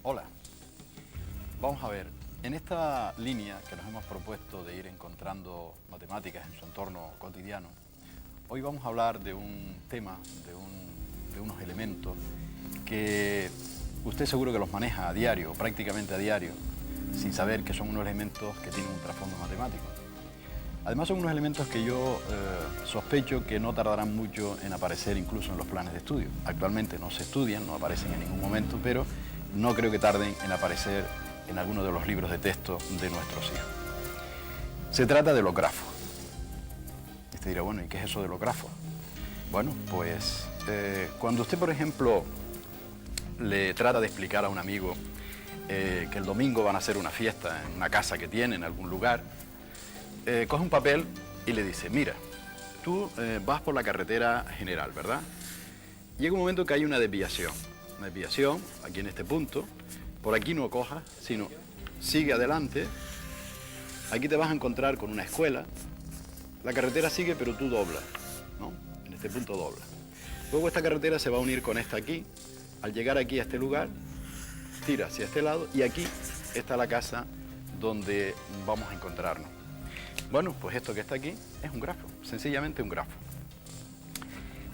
Hola, vamos a ver, en esta línea que nos hemos propuesto de ir encontrando matemáticas en su entorno cotidiano, hoy vamos a hablar de un tema, de unos elementos que usted seguro que los maneja a diario, prácticamente a diario, sin saber que son unos elementos que tienen un trasfondo matemático. Además son unos elementos que yo sospecho que no tardarán mucho en aparecer incluso en los planes de estudio. Actualmente no se estudian, no aparecen en ningún momento, pero no creo que tarden en aparecer en alguno de los libros de texto de nuestros hijos. Se trata de los grafos. Y usted dirá, bueno, ¿y qué es eso de los grafos? Bueno, pues cuando usted, por ejemplo, le trata de explicar a un amigo que el domingo van a hacer una fiesta en una casa que tiene, en algún lugar, coge un papel y le dice, mira, tú vas por la carretera general, ¿verdad? Llega un momento que hay una desviación aquí en este punto, por aquí no cojas, sino sigue adelante, aquí te vas a encontrar con una escuela, la carretera sigue pero tú doblas, ¿no? En este punto doblas. Luego esta carretera se va a unir con esta aquí, al llegar aquí a este lugar, tira hacia este lado y aquí está la casa donde vamos a encontrarnos. Bueno, pues esto que está aquí es un grafo, sencillamente un grafo.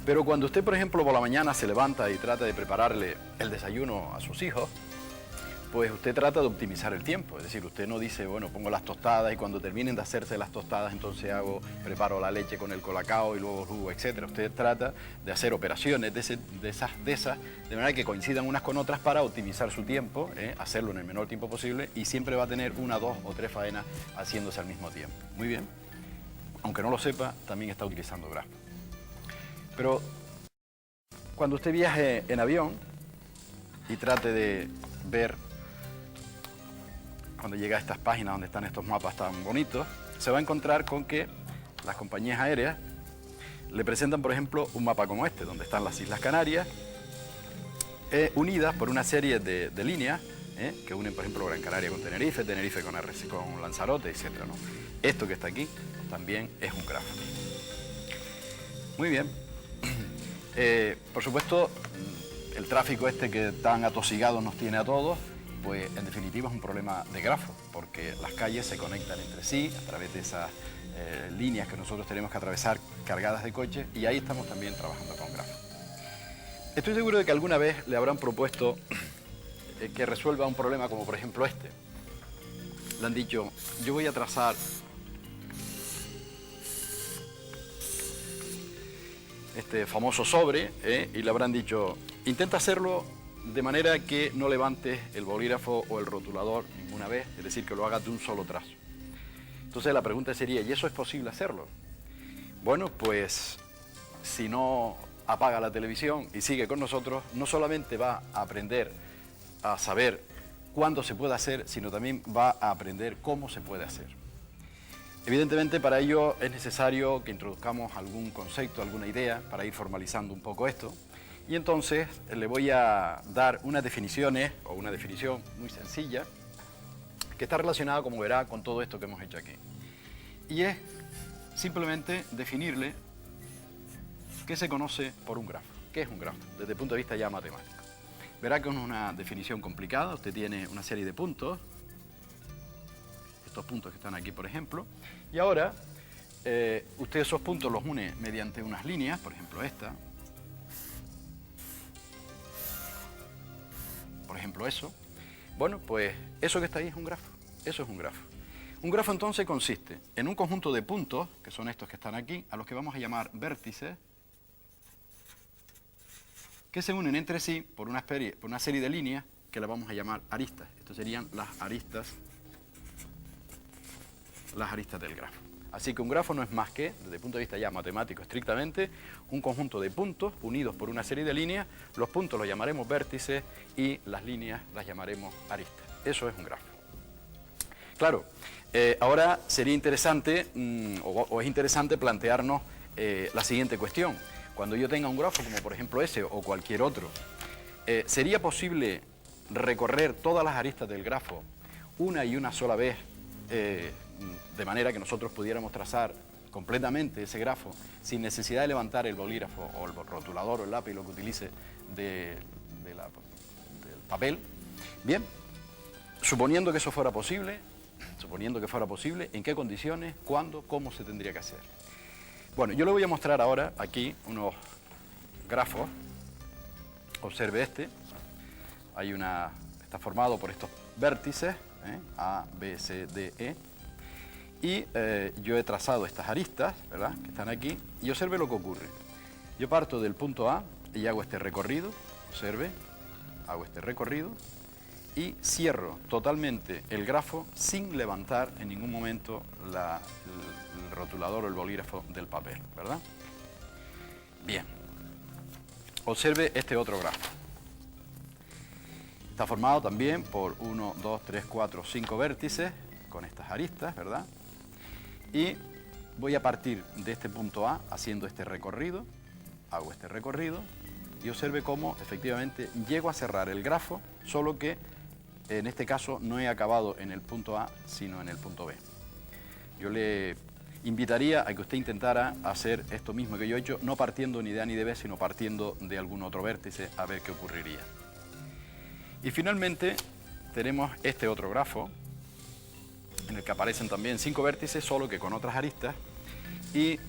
Pero cuando usted, por ejemplo, por la mañana se levanta y trata de prepararle el desayuno a sus hijos, pues usted trata de optimizar el tiempo. Es decir, usted no dice, bueno, pongo las tostadas y cuando terminen de hacerse las tostadas, entonces preparo la leche con el colacao y luego el jugo, etc. Usted trata de hacer operaciones de esas, de manera que coincidan unas con otras para optimizar su tiempo, hacerlo en el menor tiempo posible y siempre va a tener una, dos o tres faenas haciéndose al mismo tiempo. Muy bien. Aunque no lo sepa, también está utilizando grafos. Pero cuando usted viaje en avión y trate de ver, cuando llega a estas páginas donde están estos mapas tan bonitos, se va a encontrar con que las compañías aéreas le presentan, por ejemplo, un mapa como este, donde están las Islas Canarias, unidas por una serie de líneas que unen, por ejemplo, Gran Canaria con Tenerife, Tenerife con Lanzarote, etc., ¿no? Esto que está aquí también es un grafo. Muy bien. Por supuesto, el tráfico este que tan atosigado nos tiene a todos, pues en definitiva es un problema de grafo, porque las calles se conectan entre sí a través de esas líneas que nosotros tenemos que atravesar cargadas de coches y ahí estamos también trabajando con grafos. Estoy seguro de que alguna vez le habrán propuesto que resuelva un problema como por ejemplo este. Le han dicho, yo voy a trazar este famoso sobre, y le habrán dicho, intenta hacerlo de manera que no levantes el bolígrafo o el rotulador ninguna vez, es decir, que lo hagas de un solo trazo. Entonces la pregunta sería, ¿y eso es posible hacerlo? Bueno, pues si no apaga la televisión y sigue con nosotros, no solamente va a aprender a saber cuándo se puede hacer, sino también va a aprender cómo se puede hacer. Evidentemente, para ello es necesario que introduzcamos algún concepto, alguna idea, para ir formalizando un poco esto. Y entonces le voy a dar unas definiciones, o una definición muy sencilla, que está relacionada, como verá, con todo esto que hemos hecho aquí. Y es simplemente definirle qué se conoce por un grafo. ¿Qué es un grafo? Desde el punto de vista ya matemático. Verá que es una definición complicada. Usted tiene una serie de puntos, estos puntos que están aquí, por ejemplo, y ahora usted esos puntos los une mediante unas líneas, por ejemplo esta, por ejemplo eso. Bueno, pues eso que está ahí es un grafo, eso es un grafo. Un grafo entonces consiste en un conjunto de puntos, que son estos que están aquí, a los que vamos a llamar vértices, que se unen entre sí por una serie de líneas que las vamos a llamar aristas. Estas serían las aristas del grafo. Así que un grafo no es más que, desde el punto de vista ya matemático estrictamente, un conjunto de puntos unidos por una serie de líneas. Los puntos los llamaremos vértices y las líneas las llamaremos aristas. Eso es un grafo. Claro, ahora sería interesante, o es interesante plantearnos la siguiente cuestión. Cuando yo tenga un grafo, como por ejemplo ese o cualquier otro, ¿sería posible recorrer todas las aristas del grafo una y una sola vez, de manera que nosotros pudiéramos trazar completamente ese grafo sin necesidad de levantar el bolígrafo o el rotulador o el lápiz, lo que utilice del papel? Bien, suponiendo que eso fuera posible, ¿en qué condiciones, cuándo, cómo se tendría que hacer? Bueno, yo le voy a mostrar ahora aquí unos grafos. Observe este. Está formado por estos vértices, A, B, C, D, E. Y yo he trazado estas aristas, ¿verdad?, que están aquí. Y observe lo que ocurre. Yo parto del punto A y hago este recorrido. Observe, hago este recorrido. Y cierro totalmente el grafo sin levantar en ningún momento el rotulador o el bolígrafo del papel, ¿verdad? Bien. Observe este otro grafo. Está formado también por 1, 2, 3, 4, 5 vértices con estas aristas, ¿verdad? Y voy a partir de este punto A haciendo este recorrido, hago este recorrido y observe cómo efectivamente llego a cerrar el grafo, solo que en este caso no he acabado en el punto A, sino en el punto B. Yo le invitaría a que usted intentara hacer esto mismo que yo he hecho, no partiendo ni de A ni de B, sino partiendo de algún otro vértice, a ver qué ocurriría. Y finalmente tenemos este otro grafo, en el que aparecen también 5 vértices, solo que con otras aristas, y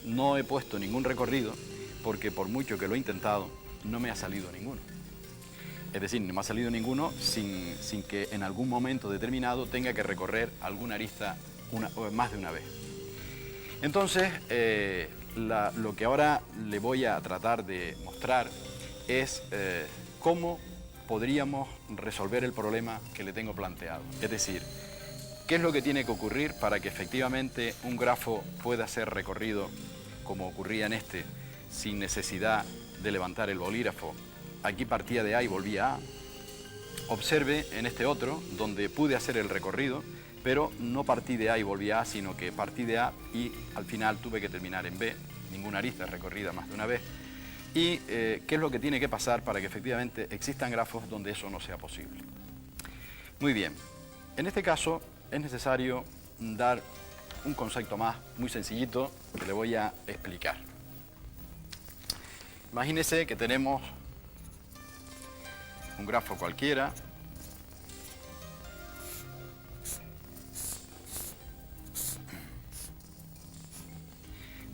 no he puesto ningún recorrido, porque por mucho que lo he intentado, no me ha salido ninguno. Es decir, no me ha salido ninguno sin que en algún momento determinado tenga que recorrer alguna arista más de una vez. Entonces, lo que ahora le voy a tratar de mostrar es cómo podríamos resolver el problema que le tengo planteado. Es decir, ¿qué es lo que tiene que ocurrir para que efectivamente un grafo pueda ser recorrido, como ocurría en este, sin necesidad de levantar el bolígrafo? Aquí partía de A y volvía a A. Observe en este otro, donde pude hacer el recorrido, pero no partí de A y volví a A, sino que partí de A y al final tuve que terminar en B, ninguna arista recorrida más de una vez. Y ¿qué es lo que tiene que pasar para que efectivamente existan grafos donde eso no sea posible? Muy bien, en este caso es necesario dar un concepto más, muy sencillito, que le voy a explicar. Imagínese que tenemos un grafo cualquiera,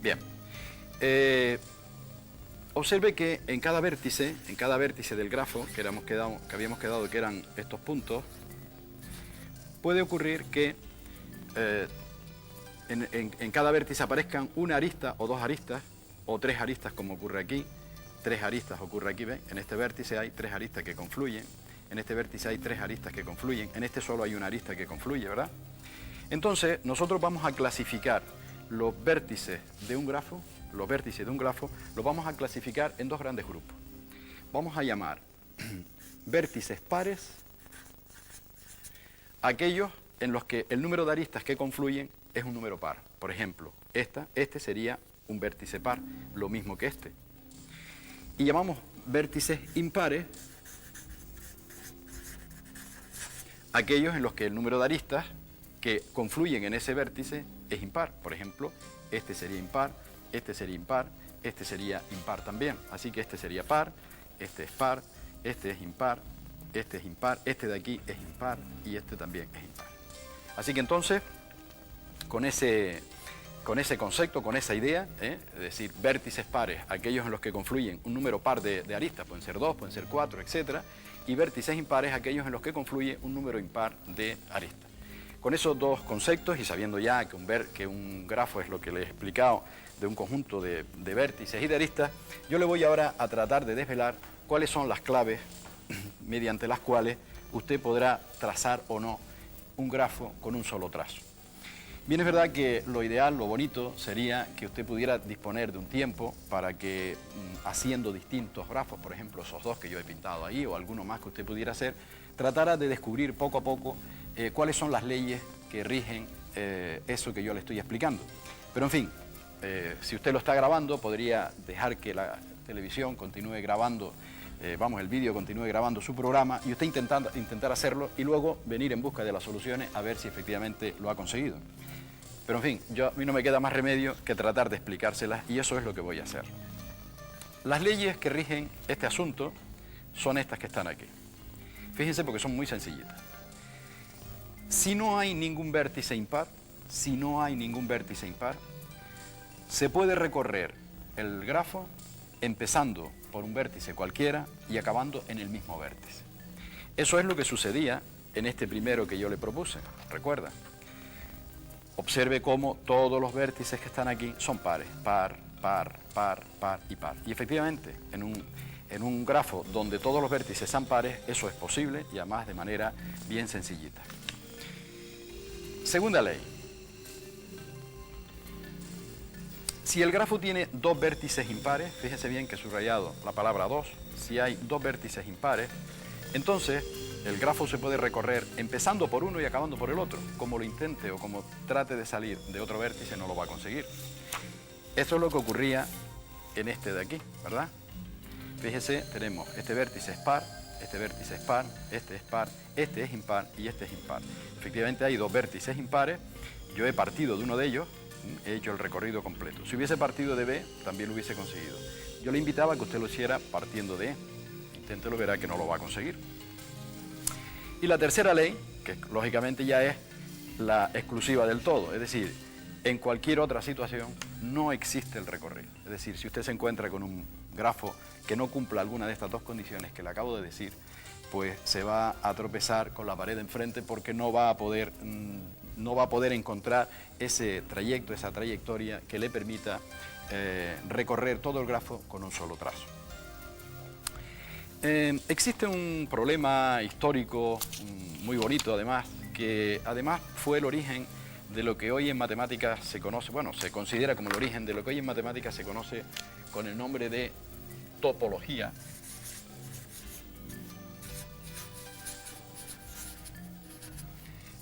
bien, observe que en cada vértice del grafo que habíamos quedado que eran estos puntos, puede ocurrir que en cada vértice aparezcan una arista o dos aristas o tres aristas, como ocurre aquí. Tres aristas ocurre aquí, ¿ven? En este vértice hay tres aristas que confluyen, en este vértice hay tres aristas que confluyen, en este solo hay una arista que confluye, ¿verdad? Entonces, nosotros vamos a clasificar los vértices de un grafo, los vamos a clasificar en dos grandes grupos. Vamos a llamar vértices pares aquellos en los que el número de aristas que confluyen es un número par. Por ejemplo, este sería un vértice par, lo mismo que este. Y llamamos vértices impares aquellos en los que el número de aristas que confluyen en ese vértice es impar. Por ejemplo, este sería impar, este sería impar, este sería impar también. Así que este sería par, este es par, este es impar, este es impar, este de aquí es impar y este también es impar. Así que entonces, con ese concepto, con esa idea, es decir, vértices pares, aquellos en los que confluyen un número par de aristas, pueden ser 2, pueden ser 4, etc. Y vértices impares, aquellos en los que confluye un número impar de aristas. Con esos dos conceptos y sabiendo ya que un grafo es lo que les he explicado de un conjunto de vértices y de aristas, yo le voy ahora a tratar de desvelar cuáles son las claves mediante las cuales usted podrá trazar o no un grafo con un solo trazo. Bien, es verdad que lo ideal, lo bonito, sería que usted pudiera disponer de un tiempo para que, haciendo distintos grafos, por ejemplo, esos dos que yo he pintado ahí, o alguno más que usted pudiera hacer, tratara de descubrir poco a poco cuáles son las leyes que rigen eso que yo le estoy explicando. Pero, en fin, si usted lo está grabando, podría dejar que la televisión continúe grabando, el vídeo continúe grabando su programa y usted intentar hacerlo y luego venir en busca de las soluciones a ver si efectivamente lo ha conseguido. Pero en fin, a mí no me queda más remedio que tratar de explicárselas y eso es lo que voy a hacer. Las leyes que rigen este asunto son estas que están aquí. Fíjense porque son muy sencillitas. Si no hay ningún vértice impar, se puede recorrer el grafo empezando por un vértice cualquiera y acabando en el mismo vértice. Eso es lo que sucedía en este primero que yo le propuse, recuerda. Observe cómo todos los vértices que están aquí son pares, par, par, par, par y par. Y efectivamente, en un grafo donde todos los vértices son pares, eso es posible y además de manera bien sencillita. Segunda ley. Si el grafo tiene dos vértices impares, fíjese bien que he subrayado la palabra dos, si hay dos vértices impares, entonces el grafo se puede recorrer empezando por uno y acabando por el otro. Como lo intente o como trate de salir de otro vértice, no lo va a conseguir. Esto es lo que ocurría en este de aquí, ¿verdad? Fíjese, tenemos este vértice es par, este vértice es par, este es par, este es impar y este es impar. Efectivamente hay dos vértices impares, yo he partido de uno de ellos, he hecho el recorrido completo. Si hubiese partido de B, también lo hubiese conseguido. Yo le invitaba a que usted lo hiciera partiendo de E. Inténtelo, verá que no lo va a conseguir. Y la tercera ley, que lógicamente ya es la exclusiva del todo, es decir, en cualquier otra situación no existe el recorrido. Es decir, si usted se encuentra con un grafo que no cumpla alguna de estas dos condiciones que le acabo de decir, pues se va a tropezar con la pared de enfrente porque no va a poder encontrar ese trayecto, esa trayectoria que le permita recorrer todo el grafo con un solo trazo. Existe un problema histórico muy bonito además, que además fue el origen de lo que hoy en matemáticas se conoce, bueno, se considera como el origen de lo que hoy en matemáticas se conoce con el nombre de topología.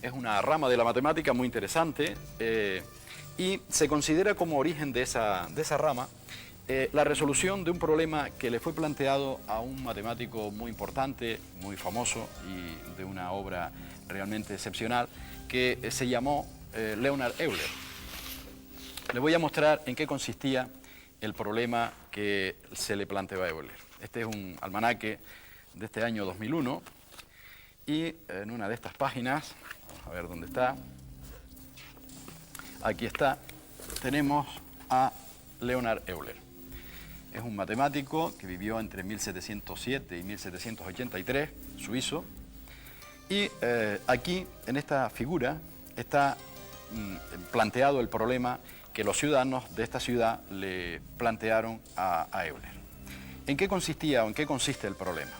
Es una rama de la matemática muy interesante y se considera como origen de esa rama la resolución de un problema que le fue planteado a un matemático muy importante, muy famoso y de una obra realmente excepcional que se llamó Leonhard Euler. Le voy a mostrar en qué consistía el problema que se le planteó a Euler. Este es un almanaque de este año 2001 y en una de estas páginas, vamos a ver dónde está, aquí está, tenemos a Leonhard Euler. Es un matemático que vivió entre 1707 y 1783, suizo, y aquí, en esta figura, está planteado el problema que los ciudadanos de esta ciudad le plantearon a Euler. ¿En qué consistía o en qué consiste el problema?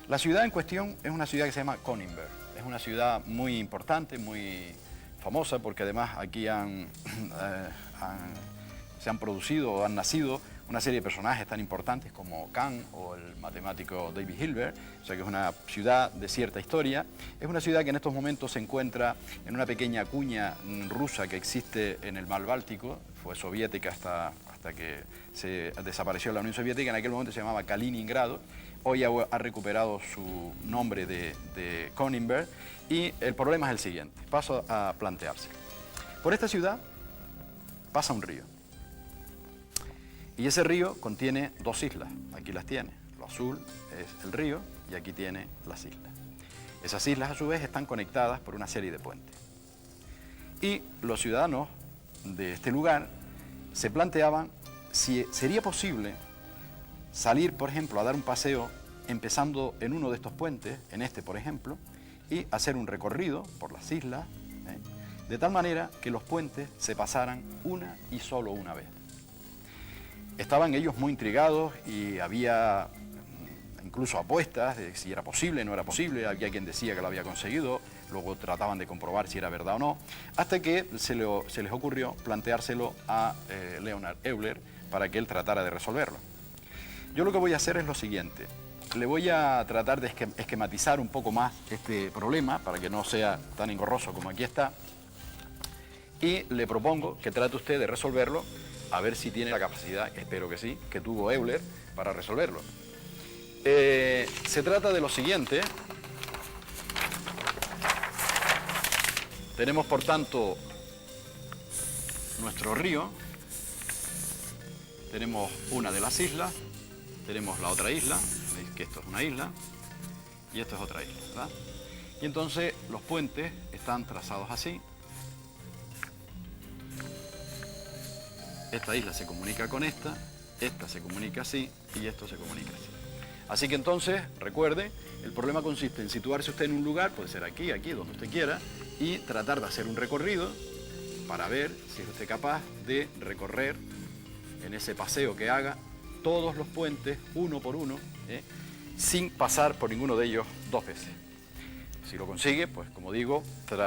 La ciudad en cuestión es una ciudad que se llama Königsberg. Es una ciudad muy importante, muy famosa, porque además aquí se han producido o han nacido una serie de personajes tan importantes como Kant o el matemático David Hilbert, o sea que es una ciudad de cierta historia. Es una ciudad que en estos momentos se encuentra en una pequeña cuña rusa que existe en el mar Báltico, fue soviética hasta que se desapareció la Unión Soviética, en aquel momento se llamaba Kaliningrado, hoy ha recuperado su nombre de Königsberg y el problema es el siguiente, paso a plantearse. Por esta ciudad pasa un río. Y ese río contiene dos islas, aquí las tiene. Lo azul es el río y aquí tiene las islas. Esas islas a su vez están conectadas por una serie de puentes. Y los ciudadanos de este lugar se planteaban si sería posible salir, por ejemplo, a dar un paseo empezando en uno de estos puentes, en este por ejemplo, y hacer un recorrido por las islas, de tal manera que los puentes se pasaran una y solo una vez. Estaban ellos muy intrigados y había incluso apuestas de si era posible, no era posible, había quien decía que lo había conseguido, luego trataban de comprobar si era verdad o no, hasta que se les ocurrió planteárselo a Leonhard Euler para que él tratara de resolverlo. Yo lo que voy a hacer es lo siguiente, le voy a tratar de esquematizar un poco más este problema para que no sea tan engorroso como aquí está y le propongo que trate usted de resolverlo a ver si tiene la capacidad, espero que sí, que tuvo Euler para resolverlo. Se trata de lo siguiente. Tenemos, por tanto, nuestro río. Tenemos una de las islas. Tenemos la otra isla. Veis que esto es una isla. y esto es otra isla, ¿verdad? Y entonces los puentes están trazados así. Esta isla se comunica con esta se comunica así y esto se comunica así. Así que entonces, recuerde, el problema consiste en situarse usted en un lugar, puede ser aquí, aquí, donde usted quiera, y tratar de hacer un recorrido para ver si es usted capaz de recorrer en ese paseo que haga todos los puentes, uno por uno, sin pasar por ninguno de ellos dos veces. Si lo consigue, pues como digo,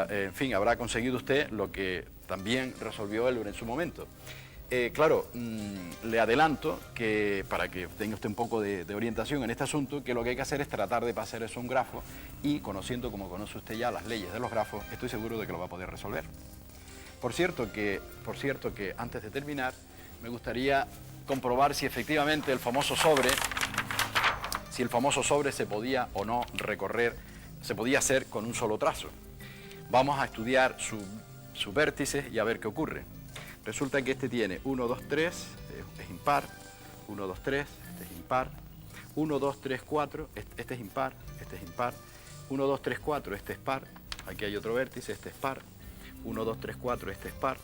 en fin, habrá conseguido usted lo que también resolvió Elber en su momento. Claro, le adelanto que para que tenga usted un poco de orientación en este asunto, que lo que hay que hacer es tratar de pasar eso a un grafo y conociendo como conoce usted ya las leyes de los grafos, estoy seguro de que lo va a poder resolver. Por cierto que antes de terminar, me gustaría comprobar si efectivamente el famoso sobre se podía o no recorrer, se podía hacer con un solo trazo. Vamos a estudiar sus vértices y a ver qué ocurre. Resulta que este tiene 1, 2, 3, es impar, 1, 2, 3, este es impar, 1, 2, 3, 4, este es impar, 1, 2, 3, 4, este es par, aquí hay otro vértice, este es par, 1, 2, 3, 4, este es par.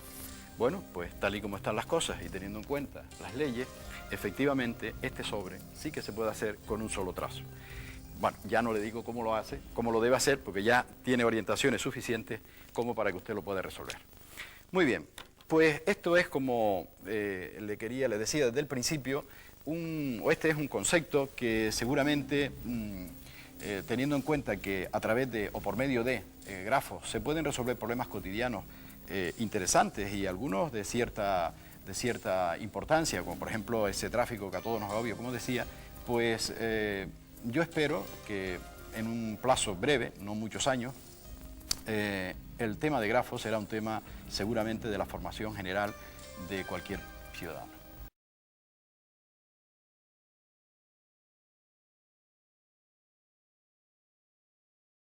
Bueno, pues tal y como están las cosas y teniendo en cuenta las leyes, efectivamente este sobre sí que se puede hacer con un solo trazo. Bueno, ya no le digo cómo lo hace, cómo lo debe hacer, porque ya tiene orientaciones suficientes como para que usted lo pueda resolver. Muy bien, pues esto es como le decía desde el principio, este es un concepto que seguramente, teniendo en cuenta que a través de o por medio de grafos se pueden resolver problemas cotidianos interesantes y algunos de cierta importancia, como por ejemplo ese tráfico que a todos nos agobia, como decía, pues yo espero que en un plazo breve, no muchos años, el tema de grafos será un tema seguramente de la formación general de cualquier ciudadano.